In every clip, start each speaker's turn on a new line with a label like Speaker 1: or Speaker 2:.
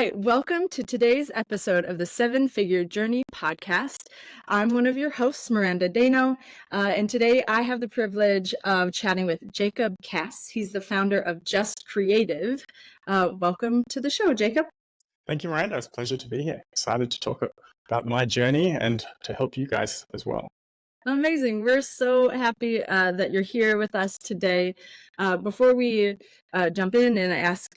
Speaker 1: right, welcome to today's episode of the Seven Figure Journey podcast. I'm one of your hosts, Miranda Dano, and today I have the privilege of chatting with Jacob Cass. He's the founder of Just Creative. Welcome to the show, Jacob.
Speaker 2: Thank you, Miranda. It's a pleasure to be here. Excited to talk about my journey and to help you guys as well.
Speaker 1: Amazing. We're so happy that you're here with us today. Before we jump in and ask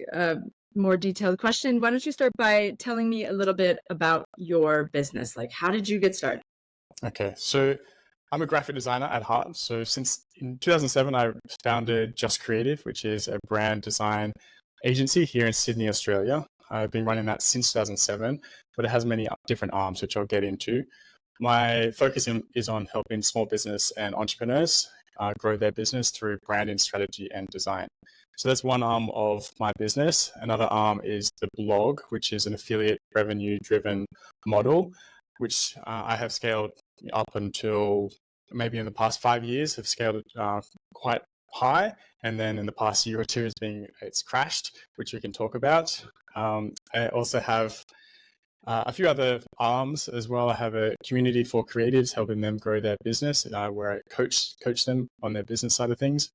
Speaker 1: more detailed question, why don't you start by telling me a little bit about your business? Like, how did you get started?
Speaker 2: Okay, so I'm a graphic designer at heart. So since in 2007, I founded Just Creative, which is a brand design agency here in Sydney, Australia. I've been running that since 2007, but it has many different arms, which I'll get into. My focus is on helping small business and entrepreneurs grow their business through branding, strategy, and design. So that's one arm of my business. Another arm is the blog, which is an affiliate revenue-driven model, which I have scaled up until maybe in the past 5 years, have scaled it quite high. And then in the past year or two, it's crashed, which we can talk about. I also have a few other arms as well. I have a community for creatives, helping them grow their business, where I coach them on their business side of things.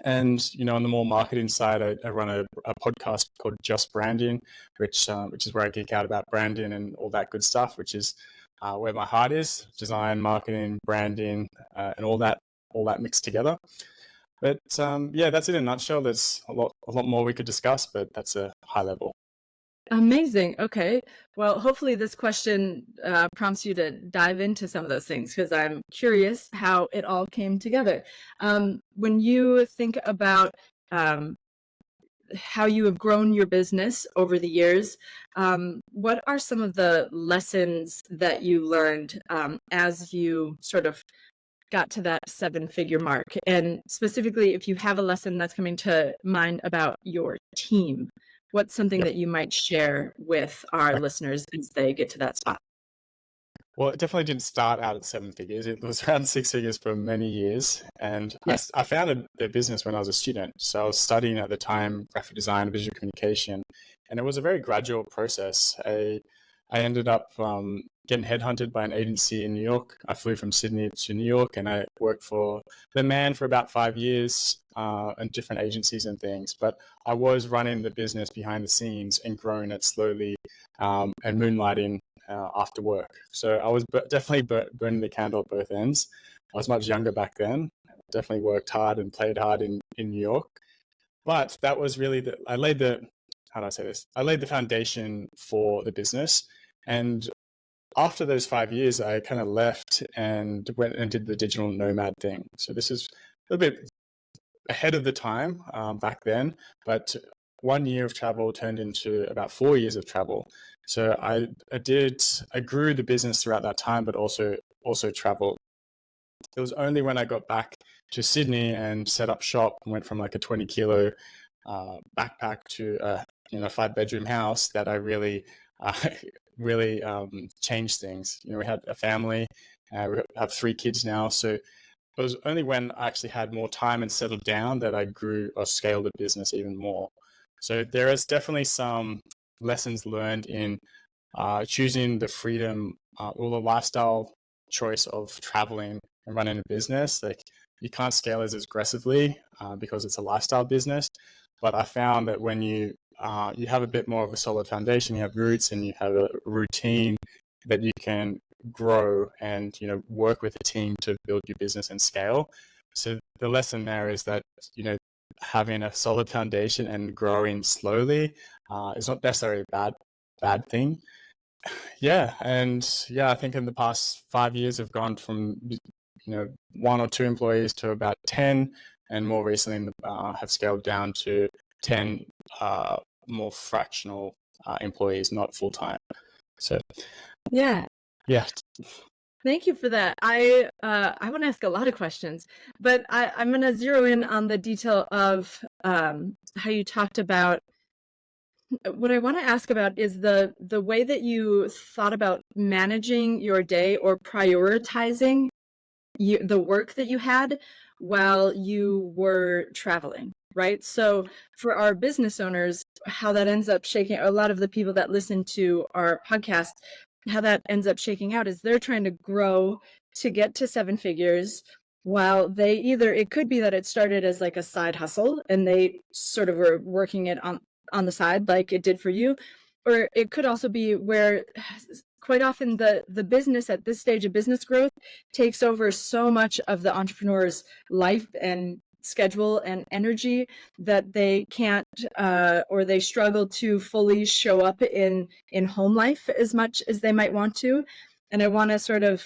Speaker 2: And on the more marketing side, I run a podcast called Just Branding, which is where I geek out about branding and all that good stuff, which is where my heart is: design, marketing, branding, and all that mixed together. But that's in a nutshell. There's a lot more we could discuss, but that's a high level.
Speaker 1: Amazing. Okay. Well, hopefully this question prompts you to dive into some of those things, because I'm curious how it all came together. When you think about how you have grown your business over the years, what are some of the lessons that you learned as you sort of got to that seven-figure mark? And specifically, if you have a lesson that's coming to mind about your team, what's something that you might share with our listeners as they get to that spot?
Speaker 2: Well, it definitely didn't start out at 7 figures. It was around 6 figures for many years. And I founded the business when I was a student. So I was studying at the time graphic design, visual communication, and it was a very gradual process. I ended up getting headhunted by an agency in New York. I flew from Sydney to New York, and I worked for the man for about 5 years and different agencies and things. But I was running the business behind the scenes and growing it slowly and moonlighting after work. So I was definitely burning the candle at both ends. I was much younger back then. Definitely worked hard and played hard in New York. But that was really I laid the foundation for the business. And after those 5 years, I kind of left and went and did the digital nomad thing. So this is a little bit ahead of the time back then, but 1 year of travel turned into about 4 years of travel. So I grew the business throughout that time, but also traveled. It was only when I got back to Sydney and set up shop and went from like a 20 kilo backpack to a 5-bedroom house that I really changed things. We had a family. We have 3 kids now. So it was only when I actually had more time and settled down that I grew or scaled the business even more. So there is definitely some lessons learned in choosing the freedom or the lifestyle choice of traveling and running a business. Like, you can't scale as aggressively because it's a lifestyle business. But I found that when you have a bit more of a solid foundation, you have roots, and you have a routine that you can grow and work with a team to build your business and scale. So the lesson there is that having a solid foundation and growing slowly is not necessarily a bad thing. I think in the past 5 years I've gone from 1 or 2 employees to about 10, and more recently have scaled down to 10 more fractional employees, not full time. So yeah.
Speaker 1: Thank you for that. I want to ask a lot of questions, but I'm going to zero in on the detail of how you talked about. What I want to ask about is the way that you thought about managing your day or prioritizing the work that you had while you were traveling. right? So for our business owners, how that ends up shaking, a lot of the people that listen to our podcast, how that ends up shaking out is they're trying to grow to get to seven figures, while they either, it could be that it started as like a side hustle and they sort of were working it on the side like it did for you, or it could also be where quite often the business at this stage of business growth takes over so much of the entrepreneur's life and schedule and energy that they can't or they struggle to fully show up in home life as much as they might want to. And I want to sort of,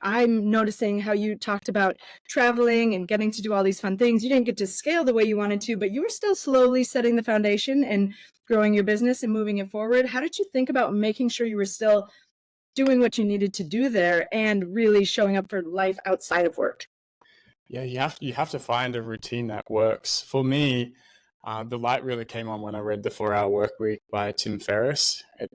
Speaker 1: I'm noticing how you talked about traveling and getting to do all these fun things. You didn't get to scale the way you wanted to, but you were still slowly setting the foundation and growing your business and moving it forward. How did you think about making sure you were still doing what you needed to do there and really showing up for life outside of work?
Speaker 2: Yeah, you have to find a routine that works. For me, the light really came on when I read The 4 Hour Work Week by Tim Ferriss. It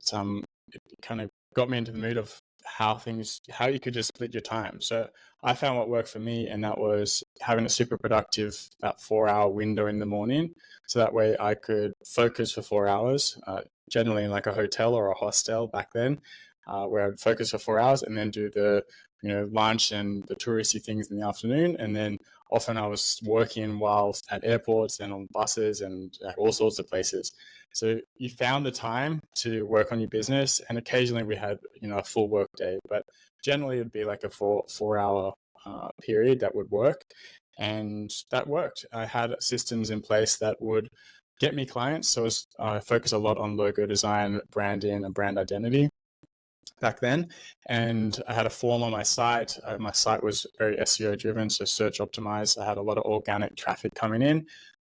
Speaker 2: kind of got me into the mood of how you could just split your time. So I found what worked for me, and that was having a super productive about 4 hour window in the morning. So that way I could focus for 4 hours, generally in like a hotel or a hostel back then, where I'd focus for 4 hours and then do the lunch and the touristy things in the afternoon. And then often I was working while at airports and on buses and all sorts of places. So you found the time to work on your business, and occasionally we had a full work day, but generally it'd be like a 4 hour period that would work, and that worked. I had systems in place that would get me clients. So I focus a lot on logo design, branding, and brand identity back then. And I had a form on my site. My site was very SEO driven, so search optimized. I had a lot of organic traffic coming in.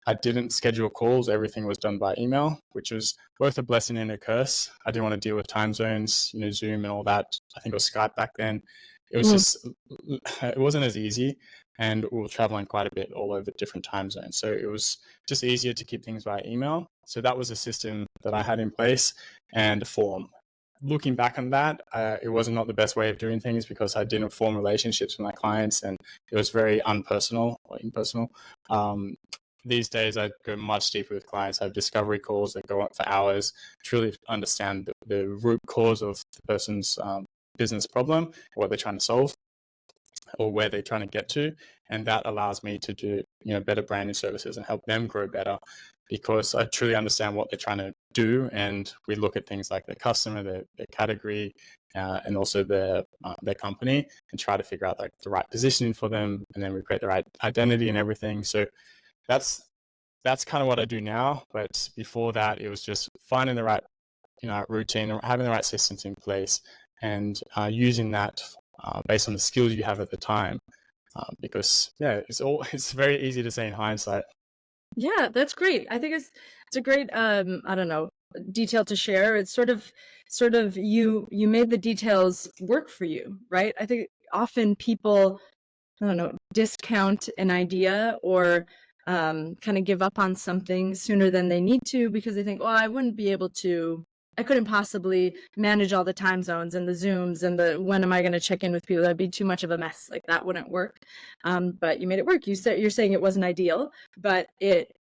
Speaker 2: I didn't schedule calls. Everything was done by email, which was both a blessing and a curse. I didn't want to deal with time zones, Zoom and all that. I think it was Skype back then. It was just, it wasn't as easy. And we were traveling quite a bit all over different time zones. So it was just easier to keep things by email. So that was a system that I had in place, and a form. Looking back on that, it was not the best way of doing things because I didn't form relationships with my clients, and it was very unpersonal or impersonal. These days, I go much deeper with clients. I have discovery calls that go on for hours, truly understand the root cause of the person's business problem, what they're trying to solve, or where they're trying to get to. And that allows me to do better branding services and help them grow better, because I truly understand what they're trying to do. And we look at things like their customer, their category, and also their company, and try to figure out like the right positioning for them. And then we create the right identity and everything. So that's kind of what I do now. But before that, it was just finding the right routine, having the right systems in place, and using that based on the skills you have at the time. Because it's very easy to say in hindsight.
Speaker 1: Yeah, that's great. I think it's a great I don't know, detail to share. It's sort of you made the details work for you, right? I think often people, I don't know, discount an idea or kind of give up on something sooner than they need to because they think, well, I couldn't possibly manage all the time zones and the Zooms and the when am I going to check in with people? That'd be too much of a mess. Like that wouldn't work. But you made it work. You're saying it wasn't ideal, but it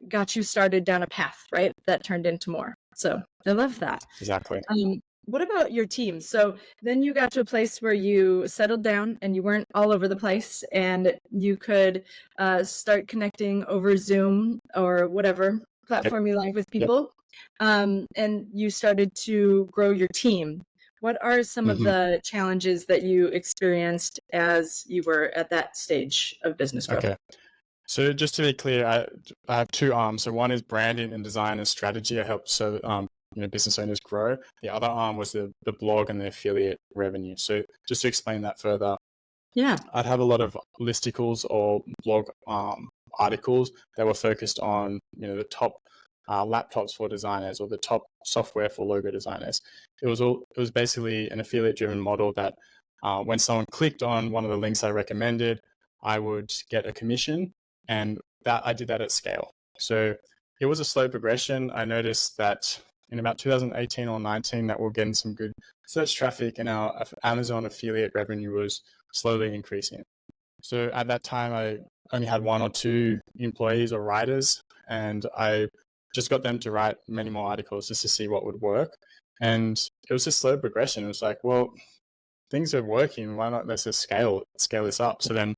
Speaker 1: got you started down a path, right? That turned into more. So I love that.
Speaker 2: Exactly.
Speaker 1: What about your team? So then you got to a place where you settled down and you weren't all over the place, and you could start connecting over Zoom or whatever platform you like with people. And you started to grow your team. What are some of the challenges that you experienced as you were at that stage of business growth?
Speaker 2: Okay. So just to be clear, I have two arms. So one is branding and design and strategy. I help business owners grow. The other arm was the blog and the affiliate revenue. So just to explain that further,
Speaker 1: Yeah.
Speaker 2: I'd have a lot of listicles or blog articles that were focused on the top laptops for designers or the top software for logo designers. It was basically an affiliate driven model that when someone clicked on one of the links I recommended, I would get a commission, and that I did that at scale. So it was a slow progression. I noticed that in about 2018 or 19 that we're getting some good search traffic, and our Amazon affiliate revenue was slowly increasing. So at that time, only had 1 or 2 employees or writers, and I just got them to write many more articles just to see what would work. And it was a slow progression. It was like, well, things are working. Why not let's just scale this up? So then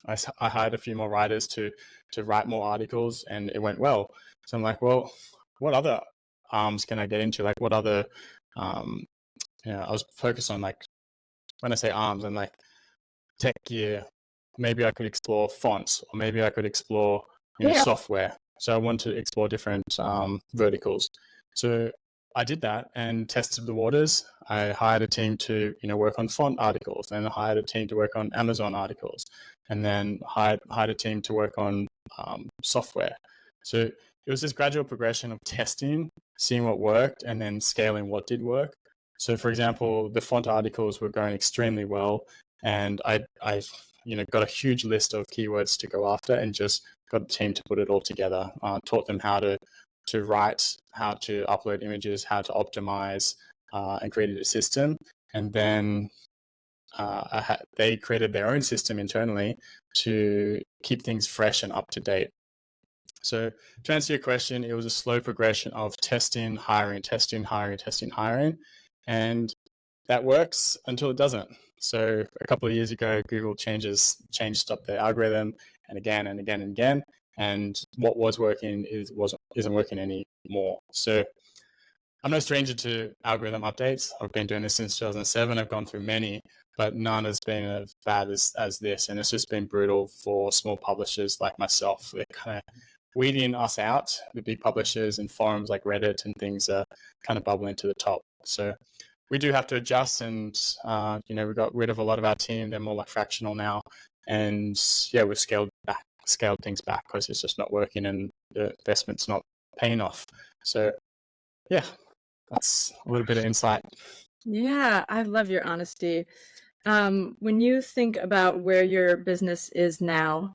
Speaker 2: I hired a few more writers to write more articles, and it went well. So I'm like, well, what other arms can I get into? Like, what other, I was focused on, like, when I say arms, I'm like tech gear. Maybe I could explore fonts, or maybe I could explore,
Speaker 1: Yeah.
Speaker 2: software. So I want to explore different verticals. So I did that and tested the waters. I hired a team to, work on font articles, and I hired a team to work on Amazon articles, and then hired a team to work on software. So it was this gradual progression of testing, seeing what worked, and then scaling what did work. So, for example, the font articles were going extremely well, and I got a huge list of keywords to go after, and just got a team to put it all together. Taught them how to write, how to upload images, how to optimize, and created a system. And then they created their own system internally to keep things fresh and up to date. So to answer your question, it was a slow progression of testing, hiring, and that works until it doesn't. So a couple of years ago, Google changed up their algorithm, and again and again and again, and what was working isn't working anymore. So I'm no stranger to algorithm updates. I've been doing this since 2007. I've gone through many, but none has been as bad as this, and it's just been brutal for small publishers like myself. They're kind of weeding us out. The big publishers and forums like Reddit and things are kind of bubbling to the top. So we do have to adjust, and we got rid of a lot of our team. They're more like fractional now, and we've scaled things back because it's just not working, and the investment's not paying off. So that's a little bit of insight.
Speaker 1: Yeah, I love your honesty. When you think about where your business is now,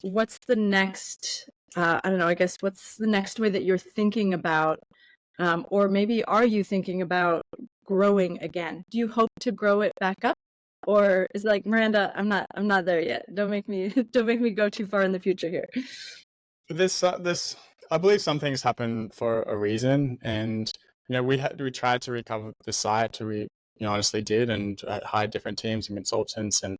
Speaker 1: what's the next, I don't know, I guess, what's the next way that you're thinking about, or maybe are you thinking about growing again? Do you hope to grow it back up? Or is it like, Miranda, I'm not there yet. Don't make me go too far in the future here.
Speaker 2: This I believe some things happen for a reason, and we tried to recover the site. We honestly did, and hired different teams and consultants, and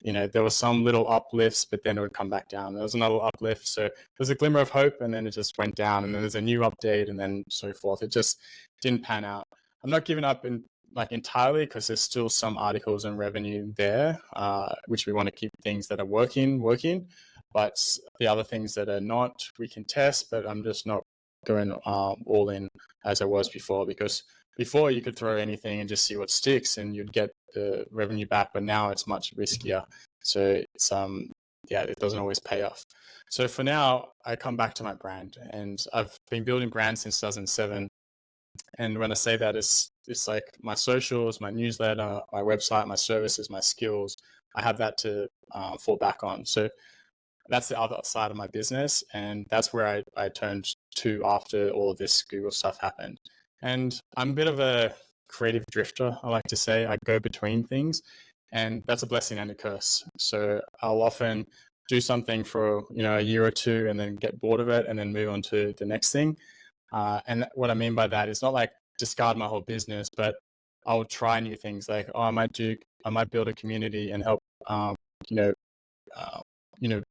Speaker 2: there was some little uplifts, but then it would come back down. There was another uplift, so there's a glimmer of hope, and then it just went down, and then there's a new update, and then so forth. It just didn't pan out. I'm not giving up entirely, because there's still some articles and revenue there, which we want to keep things that are working. But the other things that are not, we can test, but I'm just not going all in as I was before, because before you could throw anything and just see what sticks and you'd get the revenue back, but now it's much riskier. So it's it doesn't always pay off. So for now, I come back to my brand, and I've been building brands since 2007. And when I say that, it's like my socials, my newsletter, my website, my services, my skills. I have that to fall back on. So that's the other side of my business, and that's where I turned to after all of this Google stuff happened. And I'm a bit of a creative drifter, I like to say. I go between things, and that's a blessing and a curse. So I'll often do something for a year or two, and then get bored of it, and then move on to the next thing. And what I mean by that is not like discard my whole business, but I'll try new things. Like, I might build a community and help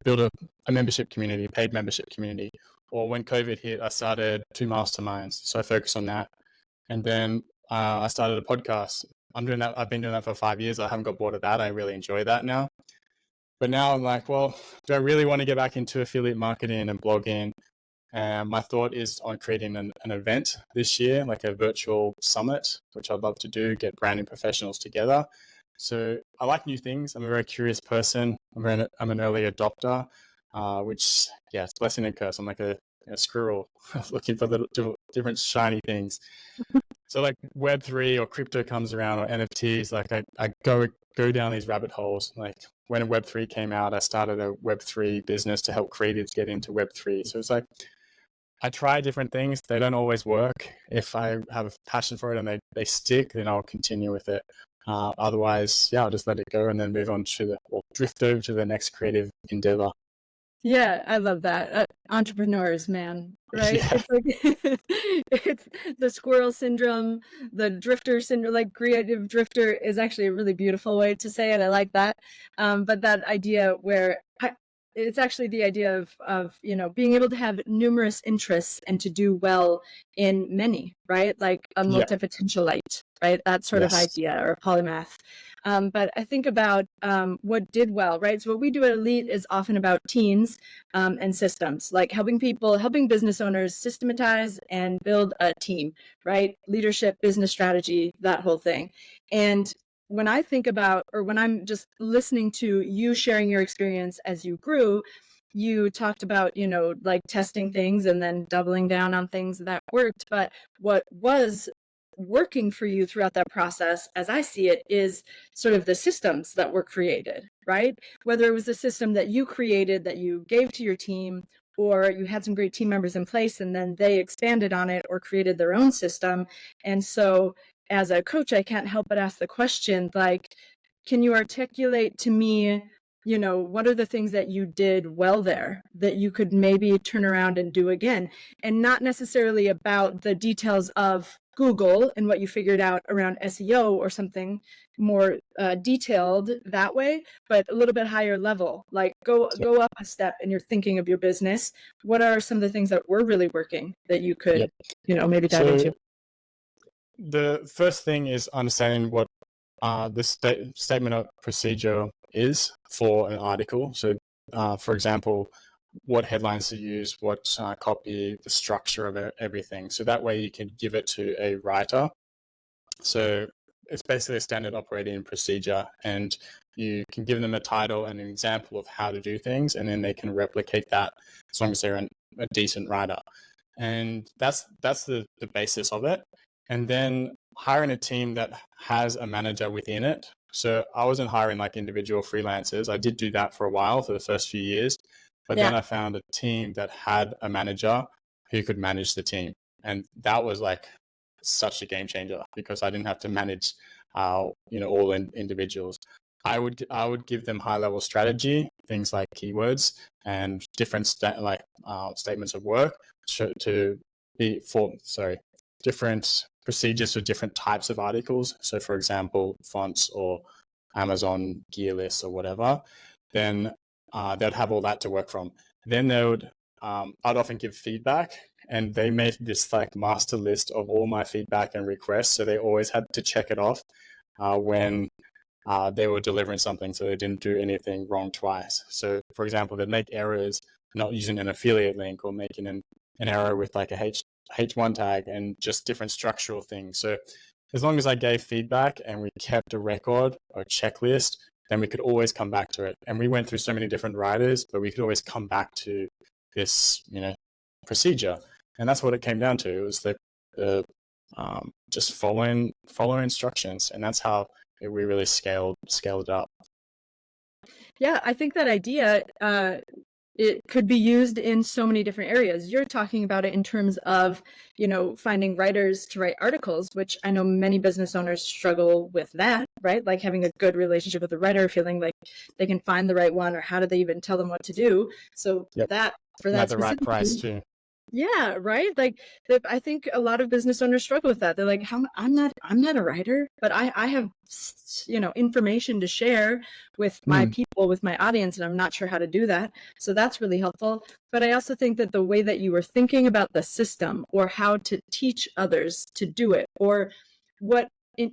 Speaker 2: build a membership community, paid membership community. Or when COVID hit, I started 2 masterminds. So I focused on that. And then I started a podcast. I'm doing that. I've been doing that for 5 years. I haven't got bored of that. I really enjoy that now. But now I'm like, well, do I really want to get back into affiliate marketing and blogging? My thought is on creating an event this year, like a virtual summit, which I'd love to do, get branding professionals together. So I like new things. I'm a very curious person. I'm an early adopter, which, it's blessing and curse. I'm like a squirrel looking for little different shiny things. So like Web3 or crypto comes around, or NFTs, like I go down these rabbit holes. Like when Web3 came out, I started a Web3 business to help creatives get into Web3. So it's like, I try different things. They don't always work. If I have a passion for it and they stick, then I'll continue with it. Otherwise, yeah, I'll just let it go and then move on to or drift over to the next creative endeavor.
Speaker 1: Yeah, I love that. Entrepreneurs, man, right?
Speaker 2: Yeah,
Speaker 1: It's like it's the squirrel syndrome, the drifter syndrome, like creative drifter is actually a really beautiful way to say it. I like that. But that idea where it's actually the idea of, being able to have numerous interests and to do well in many, right? Like a
Speaker 2: yeah,
Speaker 1: multi-potentialite, right? That sort of
Speaker 2: yes,
Speaker 1: idea, or a polymath. But I think about what did well, right? So what we do at Elite is often about teams and systems, like helping business owners systematize and build a team, right? Leadership, business strategy, that whole thing. And when I think about, or when I'm just listening to you sharing your experience as you grew, you talked about, like testing things and then doubling down on things that worked. But what was working for you throughout that process, as I see it, is sort of the systems that were created, right? Whether it was a system that you created that you gave to your team, or you had some great team members in place and then they expanded on it or created their own system. And so as a coach, I can't help but ask the question, like, can you articulate to me, what are the things that you did well there that you could maybe turn around and do again? And not necessarily about the details of Google and what you figured out around SEO or something more detailed that way, but a little bit higher level. Like go
Speaker 2: yep,
Speaker 1: up a step in your thinking of your business. What are some of the things that were really working that you
Speaker 2: yep.
Speaker 1: could, maybe dive
Speaker 2: So
Speaker 1: into?
Speaker 2: the first thing is understanding what the statement of procedure is for an article. So, for example, what headlines to use, what copy, the structure of everything. So that way you can give it to a writer. So it's basically a standard operating procedure, and you can give them a title and an example of how to do things, and then they can replicate that as long as they're a decent writer. And that's the basis of it. And then hiring a team that has a manager within it. So I wasn't hiring like individual freelancers. I did do that for a while for the first few years, but then
Speaker 1: Yeah.
Speaker 2: I found a team that had a manager who could manage the team, and that was like such a game changer because I didn't have to manage, all individuals. I would give them high level strategy, things like keywords and different statements of work to be for different procedures for different types of articles. So, for example, fonts or Amazon gear lists or whatever. Then they'd have all that to work from. Then I'd often give feedback, and they made this like master list of all my feedback and requests. So they always had to check it off when they were delivering something, so they didn't do anything wrong twice. So, for example, they'd make errors not using an affiliate link or making an error with like a H1 tag and just different structural things. So, as long as I gave feedback and we kept a record or a checklist, then we could always come back to it. And we went through so many different writers, but we could always come back to this, procedure. And that's what it came down to. It was just following instructions, and that's how we really scaled it up.
Speaker 1: Yeah, I think that idea, it could be used in so many different areas. You're talking about it in terms of, finding writers to write articles, which I know many business owners struggle with that, right? Like having a good relationship with the writer, feeling like they can find the right one, or how do they even tell them what to do? So
Speaker 2: Yep,
Speaker 1: for
Speaker 2: and
Speaker 1: that
Speaker 2: at the right price
Speaker 1: specifically,
Speaker 2: too.
Speaker 1: yeah, right. Like I think a lot of business owners struggle with that. They're like, "How I'm not a writer, but I have information to share with my
Speaker 2: Mm.
Speaker 1: people, with my audience, and I'm not sure how to do that." So that's really helpful. But I also think that the way that you were thinking about the system, or how to teach others to do it, or what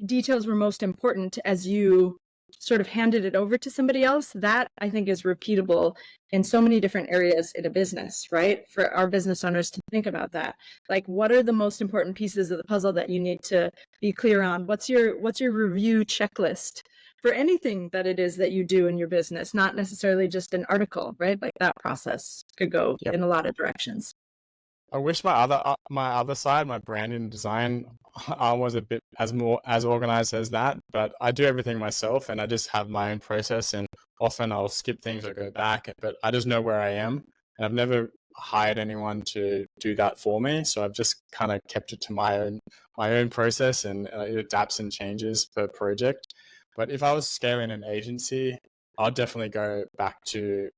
Speaker 1: details were most important as you sort of handed it over to somebody else, that I think is repeatable in so many different areas in a business, right? For our business owners to think about that. Like, what are the most important pieces of the puzzle that you need to be clear on? What's your review checklist for anything that it is that you do in your business, not necessarily just an article, right? Like that process could go
Speaker 2: Yep.
Speaker 1: in a lot of directions.
Speaker 2: I wish my other side, my brand and design, I was a bit as organized as that. But I do everything myself, and I just have my own process. And often I'll skip things or go back, but I just know where I am, and I've never hired anyone to do that for me. So I've just kind of kept it to my own process, and it adapts and changes per project. But if I was scaling an agency, I'd definitely go back to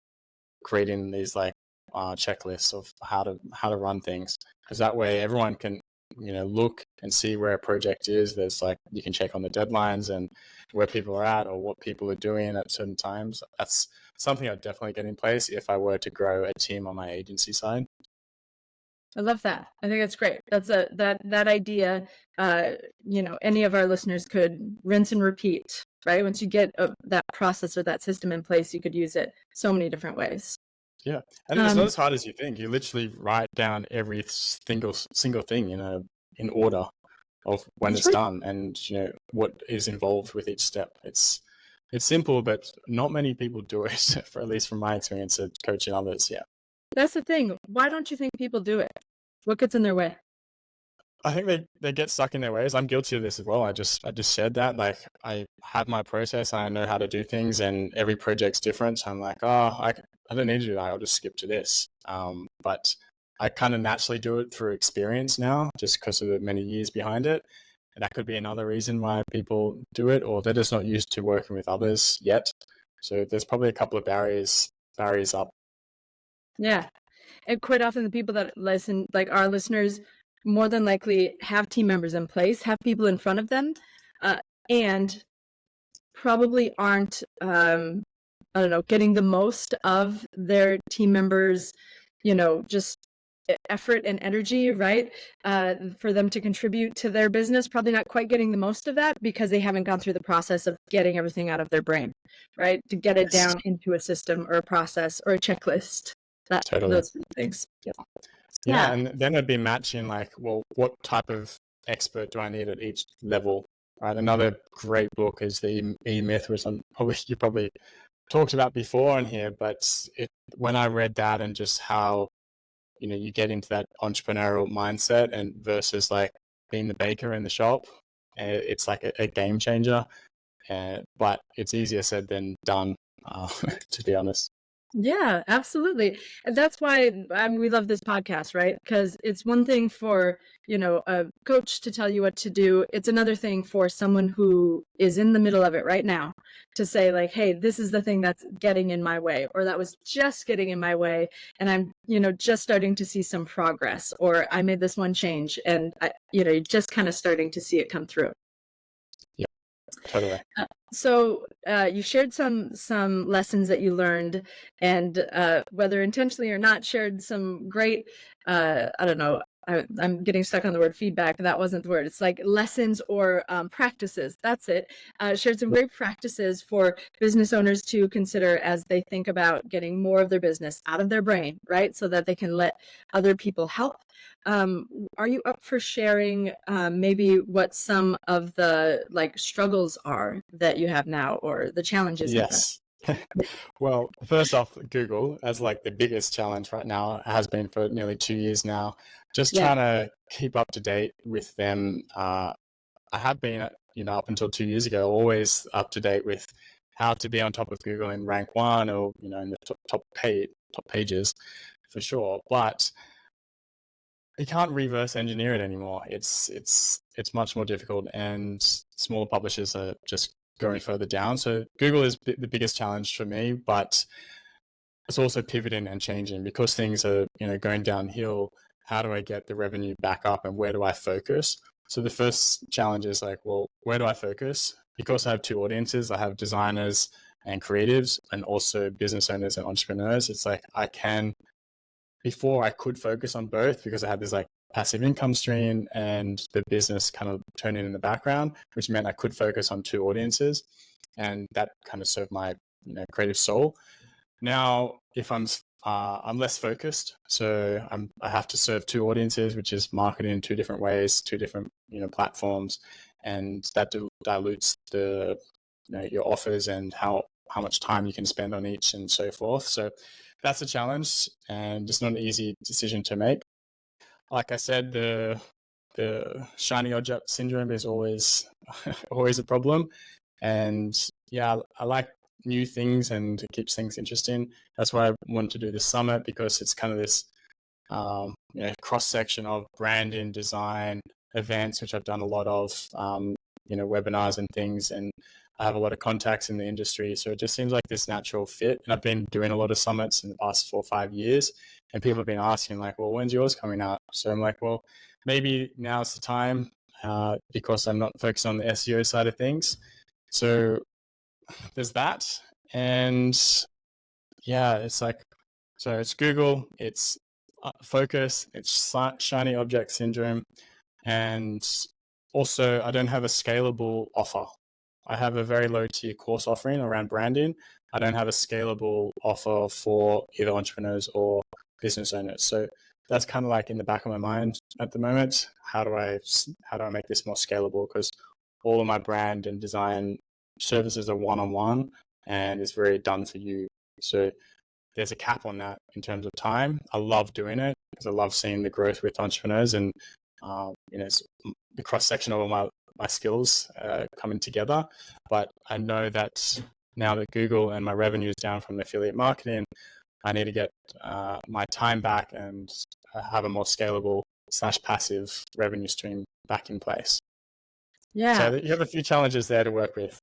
Speaker 2: creating these like checklists of how to run things, because that way everyone can look and see where a project is. There's like you can check on the deadlines and where people are at or what people are doing at certain times. That's something I'd definitely get in place if I were to grow a team on my agency side.
Speaker 1: I love that. I think that's great. That's that idea. Any of our listeners could rinse and repeat, right? Once you get that process or that system in place, you could use it so many different ways.
Speaker 2: Yeah, and it's not as hard as you think. You literally write down every single thing in order of when it's done, and what is involved with each step. It's simple, but not many people do it. For at least from my experience of coaching others. Yeah,
Speaker 1: that's the thing. Why don't you think people do it? What gets in their way?
Speaker 2: I think they get stuck in their ways. I'm guilty of this as well. I just said that, like, I have my process. I know how to do things, and every project's different. So I'm like, I don't need to do that. I'll just skip to this. But I kind of naturally do it through experience now, just because of the many years behind it. And that could be another reason why people do it, or they're just not used to working with others yet. So there's probably a couple of barriers up.
Speaker 1: Yeah. And quite often the people that listen, like our listeners, more than likely have team members in place, have people in front of them, and probably aren't, I don't know, getting the most of their team members, just effort and energy, right? For them to contribute to their business, probably not quite getting the most of that because they haven't gone through the process of getting everything out of their brain, right? To get it down into a system or a process or a checklist.
Speaker 2: Totally.
Speaker 1: Those things.
Speaker 2: Yeah, and then it'd be matching, like, well, what type of expert do I need at each level, right? Another great book is the E-Myth, which you probably talked about before in here, but when I read that and just how, you get into that entrepreneurial mindset and versus like being the baker in the shop, it's like a game changer, but it's easier said than done, to be honest.
Speaker 1: Yeah, absolutely. And that's why we love this podcast, right? Because it's one thing for, a coach to tell you what to do. It's another thing for someone who is in the middle of it right now to say like, hey, this is the thing that's getting in my way, or that was just getting in my way. And I'm, just starting to see some progress, or I made this one change and you're just kind of starting to see it come through.
Speaker 2: Yeah, totally.
Speaker 1: So you shared some lessons that you learned, and whether intentionally or not, shared some great, I don't know, I'm getting stuck on the word feedback. That wasn't the word. It's like lessons or practices. That's it. Shared some great practices for business owners to consider as they think about getting more of their business out of their brain, right? So that they can let other people help. Are you up for sharing maybe what some of the like struggles are that you have now, or the challenges?
Speaker 2: Yes. Well, first off, Google, as like the biggest challenge right now, has been for nearly 2 years now. Just trying to keep up to date with them. I have been, up until 2 years ago, always up to date with how to be on top of Google in rank one, or in the top pages for sure. But you can't reverse engineer it anymore. It's much more difficult, and smaller publishers are just going further down. So Google is the biggest challenge for me, but it's also pivoting and changing because things are, going downhill. How do I get the revenue back up, and where do I focus? So the first challenge is like, well, where do I focus? Because I have two audiences. I have designers and creatives, and also business owners and entrepreneurs. It's like before I could focus on both because I had this like passive income stream and the business kind of turning in the background, which meant I could focus on two audiences, and that kind of served my creative soul. Now, if I'm less focused, so I have to serve two audiences, which is marketing in two different ways, two different platforms, and that dilutes the your offers and how much time you can spend on each and so forth. So that's a challenge, and it's not an easy decision to make. Like I said, the shiny object syndrome is always always a problem, and yeah, I like new things and it keeps things interesting. That's why I want to do this summit, because it's kind of this cross section of branding, design, events, which I've done a lot of, webinars and things, and I have a lot of contacts in the industry. So it just seems like this natural fit. And I've been doing a lot of summits in the past 4 or 5 years. And people have been asking, like, well, when's yours coming out? So I'm like, well, maybe now's the time because I'm not focused on the SEO side of things. So there's that. And yeah, it's like, so it's Google, it's focus, it's shiny object syndrome. And also, I don't have a scalable offer. I have a very low tier course offering around branding. I don't have a scalable offer for either entrepreneurs or business owners. So that's kind of like in the back of my mind at the moment. How do I make this more scalable? Because all of my brand and design services are one-on-one and it's very done for you. So there's a cap on that in terms of time. I love doing it because I love seeing the growth with entrepreneurs and it's the cross section of all my skills coming together. But I know that now that Google and my revenue is down from affiliate marketing, I need to get my time back and have a more scalable / passive revenue stream back in place.
Speaker 1: Yeah.
Speaker 2: So you have a few challenges there to work with.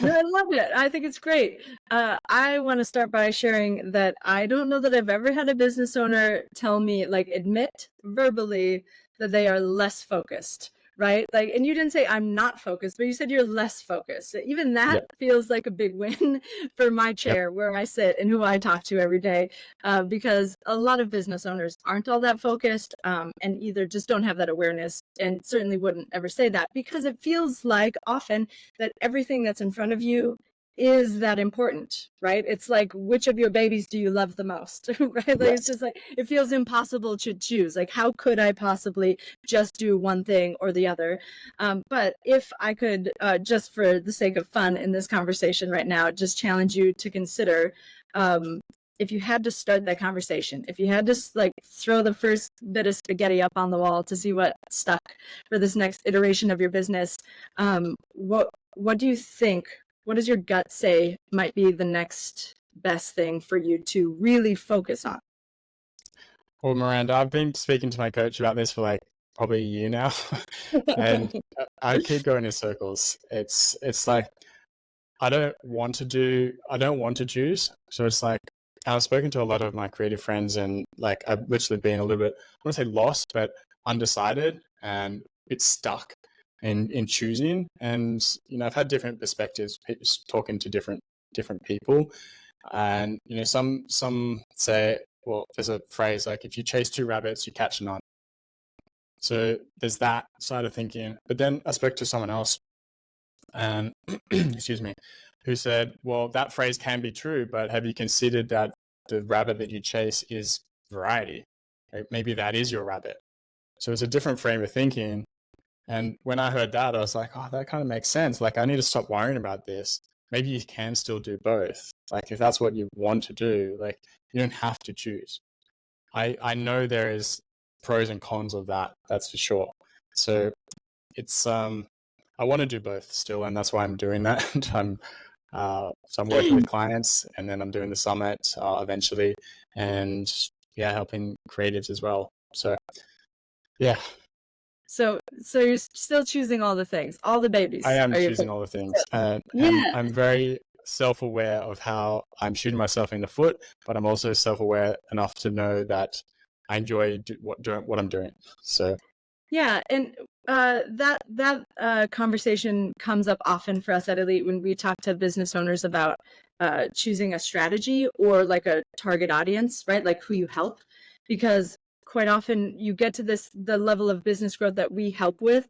Speaker 1: No, I love it. I think it's great. I want to start by sharing that I don't know that I've ever had a business owner tell me, like, admit verbally that they are less focused, right? Like, and you didn't say I'm not focused, but you said you're less focused. Even that feels like a big win for my chair where I sit and who I talk to every day, because a lot of business owners aren't all that focused and either just don't have that awareness and certainly wouldn't ever say that because it feels like often that everything that's in front of you is that important, right? It's like, which of your babies do you love the most, right? Like, it's just like, it feels impossible to choose. Like, how could I possibly just do one thing or the other? But if I could, just for the sake of fun in this conversation right now, just challenge you to consider, if you had to start that conversation, if you had to like throw the first bit of spaghetti up on the wall to see what stuck for this next iteration of your business, what do you think? What does your gut say might be the next best thing for you to really focus on?
Speaker 2: Well, Miranda, I've been speaking to my coach about this for like probably a year now, and I keep going in circles. It's like I don't want to choose. So it's like I've spoken to a lot of my creative friends, and like I've literally been a little bit, I want to say lost, but undecided and it's stuck in choosing. And I've had different perspectives, talking to different people, and some say, well, there's a phrase like, if you chase two rabbits, you catch none. So there's that side of thinking. But then I spoke to someone else, and excuse me, who said, well, that phrase can be true, but have you considered that the rabbit that you chase is variety? Like, maybe that is your rabbit. So it's a different frame of thinking. And when I heard that, I was like, oh, that kind of makes sense. Like, I need to stop worrying about this. Maybe you can still do both. Like, if that's what you want to do, like, you don't have to choose. I know there is pros and cons of that. That's for sure. So it's, I want to do both still. And that's why I'm doing that. So I'm working with clients, and then I'm doing the summit eventually, and helping creatives as well. So yeah.
Speaker 1: So you're still choosing all the things, all the babies.
Speaker 2: I am choosing all the things. And I'm very self-aware of how I'm shooting myself in the foot, but I'm also self-aware enough to know that I enjoy what I'm doing. So
Speaker 1: yeah, and that conversation comes up often for us at Elite when we talk to business owners about choosing a strategy or like a target audience, right? Like who you help, because quite often you get to the level of business growth that we help with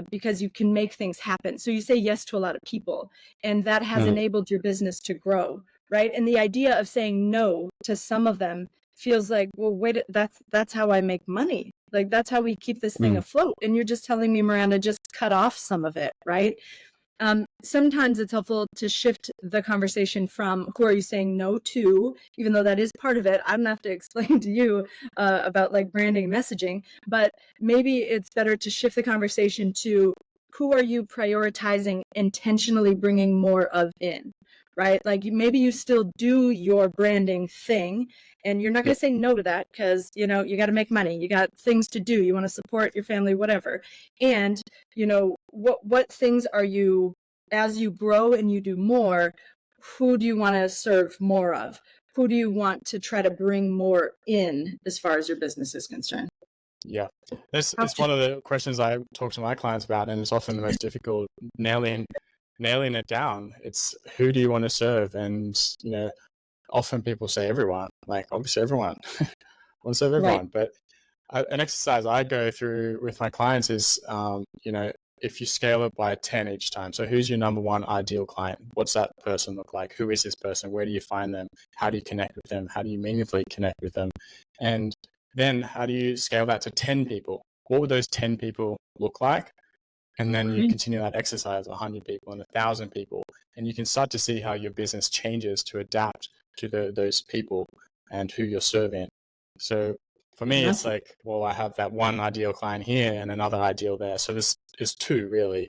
Speaker 1: because you can make things happen. So you say yes to a lot of people, and that has enabled your business to grow, right? And the idea of saying no to some of them feels like, well, wait, that's how I make money. Like, that's how we keep this thing afloat. And you're just telling me, Miranda, just cut off some of it, right? Sometimes it's helpful to shift the conversation from who are you saying no to, even though that is part of it. I don't have to explain to you about like branding and messaging, but maybe it's better to shift the conversation to who are you prioritizing intentionally bringing more of in, right? Like maybe you still do your branding thing and you're not going to say no to that because, you got to make money. You got things to do. You want to support your family, whatever. And, what things are you as you grow and you do more, who do you want to serve more of? Who do you want to try to bring more in as far as your business is concerned?
Speaker 2: Yeah, it's
Speaker 1: How-
Speaker 2: one of the questions I talk to my clients about, and it's often the most difficult, nailing it down. It's who do you want to serve? And often people say everyone, like obviously everyone. I want to serve
Speaker 1: Right.
Speaker 2: everyone. But an exercise I go through with my clients is, if you scale it by 10 each time. So who's your number one ideal client? What's that person look like? Who is this person? Where do you find them? How do you connect with them? How do you meaningfully connect with them? And then how do you scale that to 10 people? What would those 10 people look like? And then you continue that exercise, 100 people and 1,000 people. And you can start to see how your business changes to adapt to those people and who you're serving. So for me, it's like, well, I have that one ideal client here and another ideal there. So this is two really,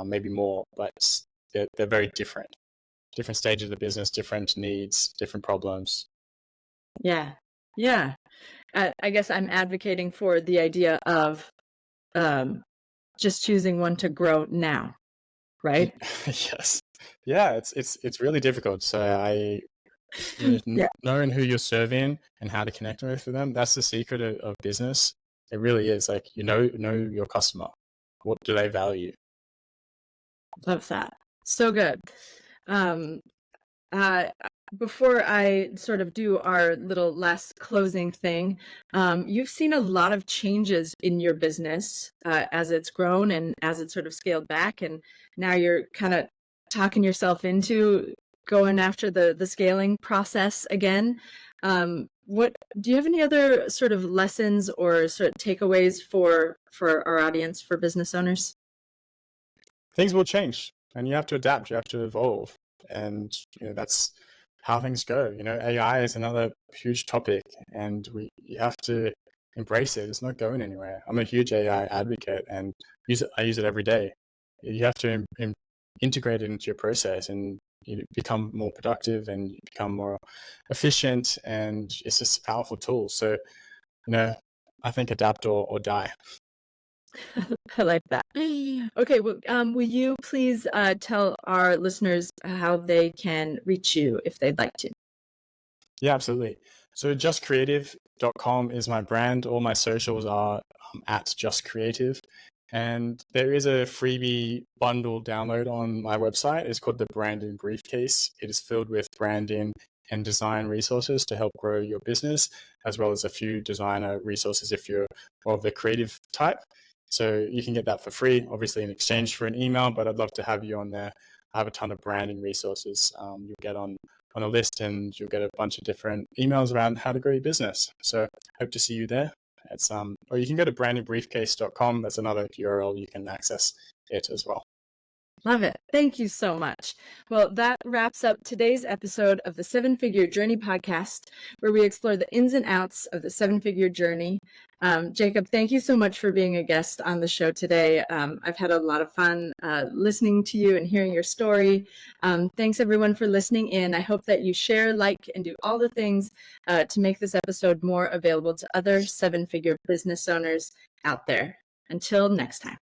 Speaker 2: maybe more, but they're very different. Different stages of the business, different needs, different problems.
Speaker 1: Yeah. Yeah. I guess I'm advocating for the idea of just choosing one to grow now, right?
Speaker 2: Yes. Yeah, it's really difficult. So
Speaker 1: Yeah.
Speaker 2: knowing who you're serving and how to connect with them, that's the secret of business. It really is. Like, know your customer. What do they value?
Speaker 1: Love that. So good. Um, uh, Before I sort of do our little last closing thing, you've seen a lot of changes in your business as it's grown and as it's sort of scaled back, and now you're kind of talking yourself into going after the scaling process again. What do you have any other sort of lessons or sort of takeaways for our audience, for business owners?
Speaker 2: Things will change, and you have to adapt. You have to evolve, and that's how things go. AI is another huge topic, and you have to embrace it. It's not going anywhere. I'm a huge AI advocate, and I use it every day. You have to integrate it into your process, and you become more productive, and you become more efficient, and it's just a powerful tool. So, I think adapt or die.
Speaker 1: I like that. Okay, well, will you please tell our listeners how they can reach you if they'd like to?
Speaker 2: Yeah, absolutely. So justcreative.com is my brand. All my socials are at justcreative. And there is a freebie bundle download on my website. It's called the Branding Briefcase. It is filled with branding and design resources to help grow your business, as well as a few designer resources if you're more of the creative type. So you can get that for free, obviously in exchange for an email, but I'd love to have you on there. I have a ton of branding resources you'll get on a list, and you'll get a bunch of different emails around how to grow your business. So hope to see you there. It's or you can go to brandingbriefcase.com. That's another URL. You can access it as well.
Speaker 1: Love it. Thank you so much. Well, that wraps up today's episode of the Seven Figure Journey podcast, where we explore the ins and outs of the seven figure journey. Jacob, thank you so much for being a guest on the show today. I've had a lot of fun listening to you and hearing your story. Thanks everyone for listening in. I hope that you share, like, and do all the things to make this episode more available to other seven figure business owners out there. Until next time.